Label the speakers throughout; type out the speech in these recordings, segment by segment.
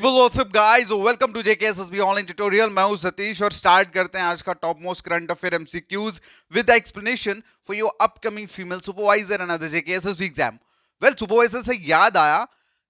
Speaker 1: People WhatsApp guys, welcome to JKSSB online tutorial. मैं हूं सतीश और स्टार्ट करते हैं आज का top most current affair MCQs with the explanation for your upcoming female supervisor and other JKSSB exam. Well, supervisor से याद आया,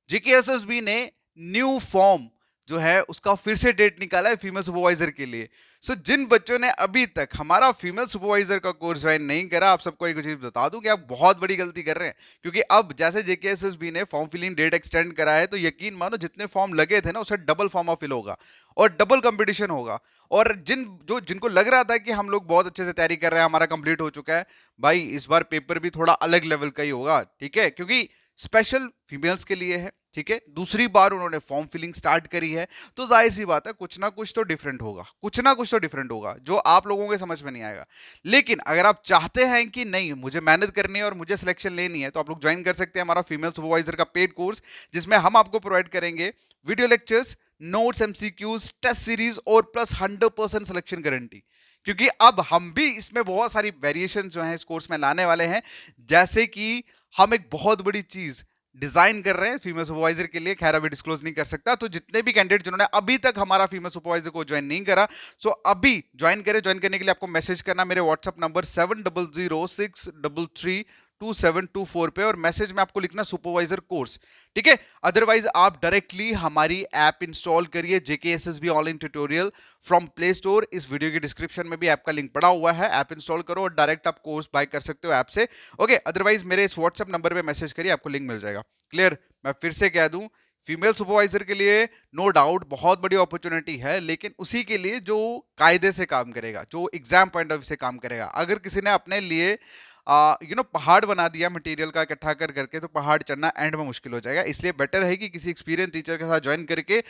Speaker 1: जेकेएसएसबी ने न्यू फॉर्म जो है उसका फिर से डेट निकाला है फीमेल सुपरवाइजर के लिए। सो जिन बच्चों ने अभी तक हमारा फीमेल सुपरवाइजर का कोर्स ज्वाइन नहीं करा, आप सबको एक चीज बता दूं कि आप बहुत बड़ी गलती कर रहे हैं, क्योंकि अब जैसे जेकेएसएसबी ने फॉर्म फिलिंग डेट एक्सटेंड करा है, तो यकीन मानो जितने फॉर्म लगे थे ना, उससे डबल फॉर्म फिल होगा और डबल कंपटीशन होगा। और जिनको लग रहा था कि हम लोग बहुत अच्छे से तैयारी कर रहे हैं, हमारा कंप्लीट हो चुका है, भाई इस बार पेपर भी थोड़ा अलग लेवल का ही होगा, ठीक है, क्योंकि स्पेशल फीमेल्स के लिए है, ठीक है। दूसरी बार उन्होंने फॉर्म फिलिंग स्टार्ट करी है, तो जाहिर सी बात है कुछ ना कुछ तो डिफरेंट होगा, कुछ ना कुछ तो डिफरेंट होगा जो आप लोगों के समझ में नहीं आएगा। लेकिन अगर आप चाहते हैं कि नहीं, मुझे मेहनत करनी है और मुझे सिलेक्शन लेनी है, तो आप लोग ज्वाइन कर सकते हैं हमारा फीमेल सुपरवाइजर का पेड कोर्स, जिसमें हम आपको प्रोवाइड करेंगे video lectures, notes, MCQs, test series और प्लस 100% सिलेक्शन गारंटी। क्योंकि अब हम भी इसमें बहुत सारी वेरिएशन जो है इस कोर्स में लाने वाले हैं, जैसे कि हम एक बहुत बड़ी चीज डिजाइन कर रहे हैं फीमेल सुपरवाइजर के लिए। खैर अभी डिस्क्लोज नहीं कर सकता, तो जितने भी कैंडिडेट जिन्होंने अभी तक हमारा फीमेल सुपरवाइजर को ज्वाइन नहीं करा, सो अभी ज्वाइन करें। ज्वाइन करने के लिए आपको मैसेज करना मेरे व्हाट्सएप नंबर 7006332724 पे, और मैसेज में आपको लिखना सुपरवाइजर कोर्स, ठीक है। अदरवाइज आप डायरेक्टली हमारी ऐप इंस्टॉल करिए, JKSSB online tutorial from play store. इस वीडियो की डिस्क्रिप्शन में भी ऐप का लिंक पड़ा हुआ है, ऐप इंस्टॉल करो और डायरेक्ट आप कोर्स बाय कर सकते हो ऐप से, ओके। अदरवाइज मेरे इस व्हाट्सएप नंबर पे मैसेज करिए, आपको लिंक मिल जाएगा। क्लियर? मैं फिर से कह दूं, फीमेल सुपरवाइजर के लिए नो डाउट बहुत बड़ी अपॉर्चुनिटी है, लेकिन उसी के लिए जो कायदे से काम करेगा, जो एग्जाम पॉइंट ऑफ व्यू से काम करेगा। अगर किसी ने अपने लिए पहाड़ बना दिया मटेरियल का इकट्ठा कर करके, तो पहाड़ चढ़ना एंड में मुश्किल हो जाएगा। इसलिए बेटर है कि किसी एक्सपीरियंस टीचर के साथ ज्वाइन करके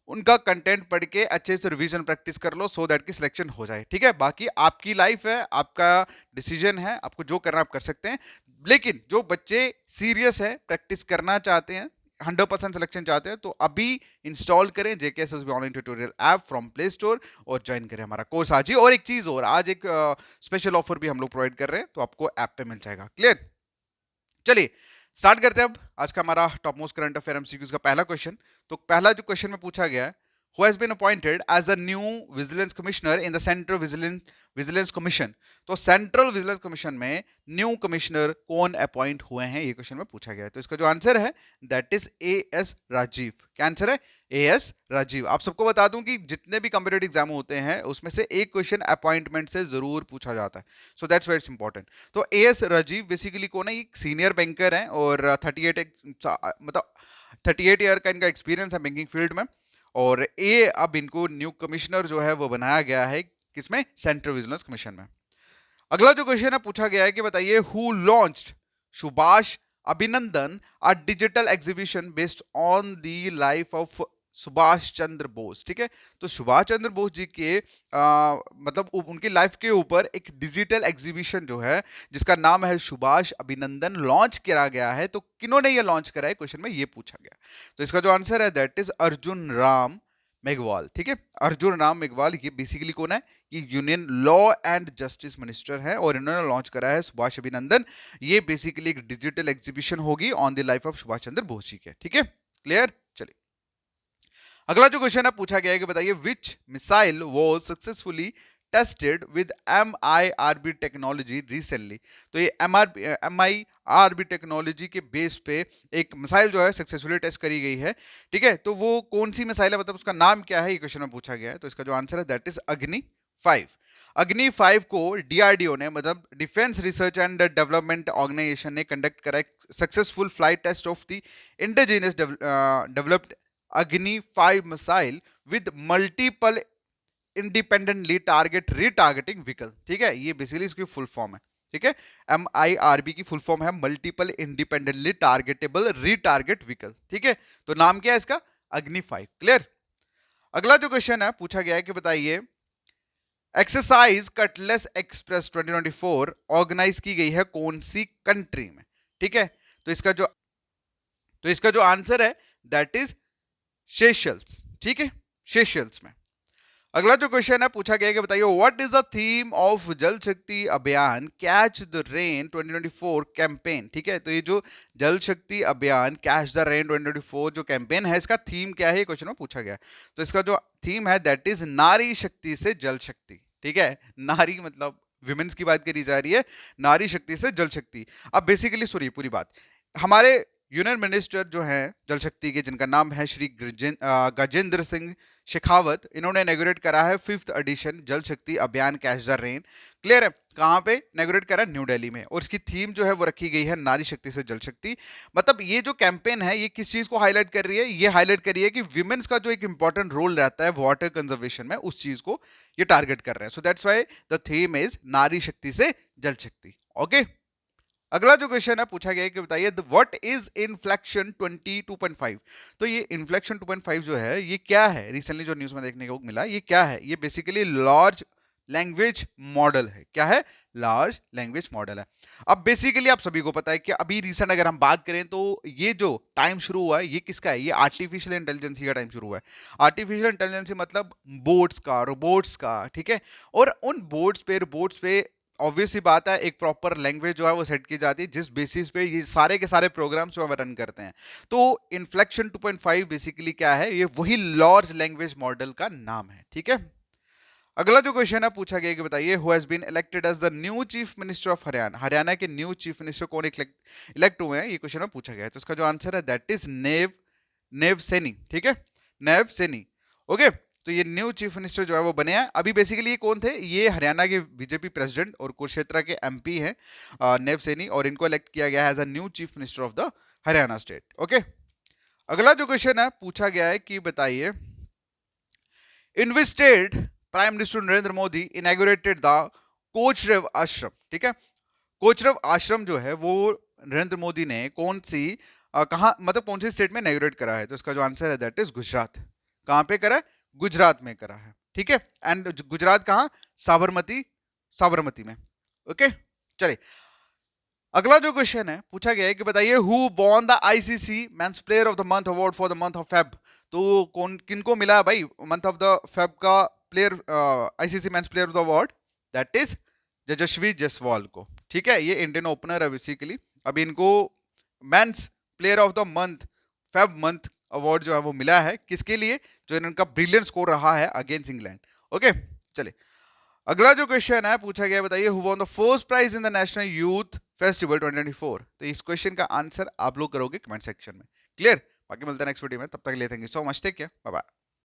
Speaker 1: उनका कंटेंट पढ़ के अच्छे से रिवीजन प्रैक्टिस कर लो, सो दैट की सिलेक्शन हो जाए, ठीक है। बाकी आपकी लाइफ है, आपका डिसीजन है, आपको जो करना आप कर सकते हैं। लेकिन जो बच्चे सीरियस है, प्रैक्टिस करना चाहते हैं, 100% सिलेक्शन चाहते हैं, तो अभी इंस्टॉल करें JKSSB online tutorial app from play store और ज्वाइन करें हमारा कोर्स आज ही। और एक चीज और, आज एक स्पेशल ऑफर भी हम लोग प्रोवाइड कर रहे हैं, तो आपको ऐप पे मिल जाएगा। क्लियर? चलिए स्टार्ट करते हैं अब आज का हमारा top most current affair MCQs का पहला क्वेश्चन। तो पहला जो क्वेश्चन में पूछा गया है, who has been appointed as a new vigilance commissioner in the central vigilance commission। तो सेंट्रल विजिलेंस कमीशन में न्यू कमिश्नर कौन अपॉइंट हुए हैं, ये क्वेश्चन में पूछा गया है। तो इसका जो आंसर है that is A S Rajeev. क्या आंसर है? A S Rajeev. आप सबको बता दूं कि जितने भी कॉम्पिटिटिव एग्जाम होते हैं, उसमें से एक क्वेश्चन अपॉइंटमेंट से जरूर पूछा जाता है, सो दैट्स वेरी इंपॉर्टेंट। तो ए एस राजीव बेसिकली कौन है? एक सीनियर बैंकर है और 38 ईयर का इनका एक्सपीरियंस है बैंकिंग फील्ड में। और ये अब इनको न्यू कमिश्नर जो है वो बनाया गया है, किसमें? सेंट्रल विजिलेंस कमीशन में। अगला जो क्वेश्चन है पूछा गया है कि बताइए, who launched Subhash Abhinandan a digital exhibition based on the life of Subhash Chandra Bose. ठीक है, तो सुभाष चंद्र बोस जी के मतलब उनकी लाइफ के ऊपर एक डिजिटल एग्जीबिशन जो है, जिसका नाम है सुभाष अभिनंदन, लॉन्च किया गया है। तो किन्होंने ये लॉन्च करा है, क्वेश्चन में ये पूछा गया। तो इसका जो आंसर है दैट इज अर्जुन राम मेघवाल। ठीक है, अर्जुन राम मेघवाल। ये बेसिकली कौन है? ये union law and justice minister है और इन्होंने लॉन्च करा है सुभाष अभिनंदन। ये बेसिकली एक डिजिटल एग्जीबिशन होगी on the life of Subhash Chandra Bose ji के। ठीक है, क्लियर? चलिए अगला जो क्वेश्चन है पूछा गया है कि बताइए, which missile was successfully tested with MIRB technology recently. तो ये MIRB टेक्नोलॉजी के बेस पे एक मिसाइल जो है सक्सेसफुली टेस्ट करी गई है। ठीक है, तो वो कौन सी मिसाइल है, मतलब उसका नाम क्या है, ये क्वेश्चन में पूछा गया है। तो इसका जो आंसर है दैट इज अग्नि 5। अग्नि 5 को डीआरडीओ ने, मतलब defence research and development organisation ने कंडक्ट करा successful flight test of the indigenous developed Agni 5 missile with multiple independently target retargeting vehicle. ठीक है, ये बेसिकली इसकी फुल फॉर्म है। ठीक है, MIRB की फुल फॉर्म है multiple independently targetable retarget vehicle. ठीक है, तो नाम क्या है इसका? अग्नि 5। क्लियर? अगला जो क्वेश्चन है पूछा गया है कि बताइए, एक्सरसाइज कटलेस एक्सप्रेस 2024 ऑर्गेनाइज की गई है कौन सी कंट्री में? ठीक है, तो इसका जो आंसर है दैट इज सेशल्स। ठीक है, सेशल्स में। अगला जो क्वेश्चन है पूछा गया है कि बताइए what is the theme of जल शक्ति अभियान कैच द रेन 2024 कैंपेन। ठीक है, तो ये जो जल शक्ति अभियान कैच द रेन 2024 जो कैंपेन है, इसका थीम क्या है, ये क्वेश्चन में पूछा गया है। तो इसका जो थीम है दैट इज नारी शक्ति से जल शक्ति। ठीक है, नारी मतलब विमेंस की बात करी जा रही है, नारी शक्ति से जल शक्ति। अब बेसिकली सुनिए पूरी बात। हमारे यूनियन मिनिस्टर जो हैं जल शक्ति के, जिनका नाम है श्री गजेंद्र सिंह शेखावत, इन्होंने इनॉग्रेट करा है 5th एडिशन जल शक्ति अभियान कैच द रेन। क्लियर है, कहां पे इनॉग्रेट करा? न्यू दिल्ली में। और इसकी थीम जो है वो रखी गई है नारी शक्ति से जल शक्ति। मतलब ये जो कैंपेन है ये किस चीज को हाईलाइट कर रही है? ये हाईलाइट कर रही है कि विमेंस का जो एक इंपॉर्टेंट रोल रहता है वाटर कंजर्वेशन में, उस चीज को ये टारगेट कर रहे हैं। So that's why the theme is नारी शक्ति से जल शक्ति। ओके, अगला जो क्वेश्चन है पूछा गया है कि बताइए व्हाट इज इन्फ्लेक्शन 22.5। तो ये इन्फ्लेक्शन 2.5 जो है ये क्या है? रिसेंटली जो न्यूज में देखने को मिला, ये क्या है? ये बेसिकली लार्ज लैंग्वेज मॉडल है। क्या है? लार्ज लैंग्वेज मॉडल है। अब बेसिकली आप सभी को पता है कि अभी रिसेंट अगर हम बात करें तो ये जो टाइम शुरू हुआ है ये किसका है? ये आर्टिफिशियल इंटेलिजेंसी का टाइम शुरू हुआ है। आर्टिफिशियल इंटेलिजेंसी मतलब बोट्स का, रोबोट्स का। ठीक है, और उन रोबोट्स पे ऑब्वियस सी बात है एक प्रॉपर लैंग्वेज जो है वो सेट की जाती है, जिस बेसिस पे ये सारे के सारे प्रोग्राम्स जो है रन करते हैं। तो इन्फ्लेक्शन 2.5 बेसिकली क्या है? ये वही लार्ज लैंग्वेज मॉडल का नाम है। ठीक है, अगला जो क्वेश्चन है पूछा गया कि बताइए who has been elected as the new chief minister of Haryana. Haryana के न्यू चीफ मिनिस्टर कौन इलेक्ट हुए हैं, ये क्वेश्चन में पूछा गया है। तो इसका जो आंसर है दैट इज नेव सैनी। ठीक है, नेव सैनी। ओके, तो ये न्यू चीफ मिनिस्टर जो है वो बने हैं। अभी बेसिकली ये कौन थे? ये हरियाणा के बीजेपी प्रेसिडेंट और कुरुक्षेत्र के एमपी हैं नेव सैनी, और इनको इलेक्ट किया गया है as a new chief minister of the Haryana state. Okay, अगला जो क्वेश्चन है पूछा गया है कि बताइए in which state prime minister Narendra Modi inaugurated the Kochrab ashram. ठीक है, कोचरव आश्रम जो है वो नरेंद्र मोदी ने कौन सी कहां मतलब कौन सी स्टेट में इनॉग्रेट करा है? तो इसका जो आंसर है दैट इज गुजरात। कहां पे करा है? गुजरात में करा है। ठीक है, एंड गुजरात कहां? साबरमती में। ओके, चलिए अगला जो क्वेश्चन है पूछा गया है कि बताइए who won the ICC men's player of the month award for the month of Feb. तो कौन किनको मिला है भाई मंथ ऑफ द फेब का player ICC men's player of the award? That is Yashasvi Jaiswal को। ठीक है, ये इंडियन ओपनर है बेसिकली। अभी इनको mains player of the month Feb month award जो है वो मिला है। किसके लिए? जो इनका ब्रिलियंट स्कोर रहा है अगेंस्ट इंग्लैंड। ओके, चलिए अगला जो क्वेश्चन है पूछा गया बताइए who won the first prize in the national youth festival 2024। तो इस क्वेश्चन का आंसर आप लोग करोगे कमेंट सेक्शन में। क्लियर? बाकी मिलते हैं नेक्स्ट वीडियो में, तब तक के लिए thank you so much, take care, bye bye.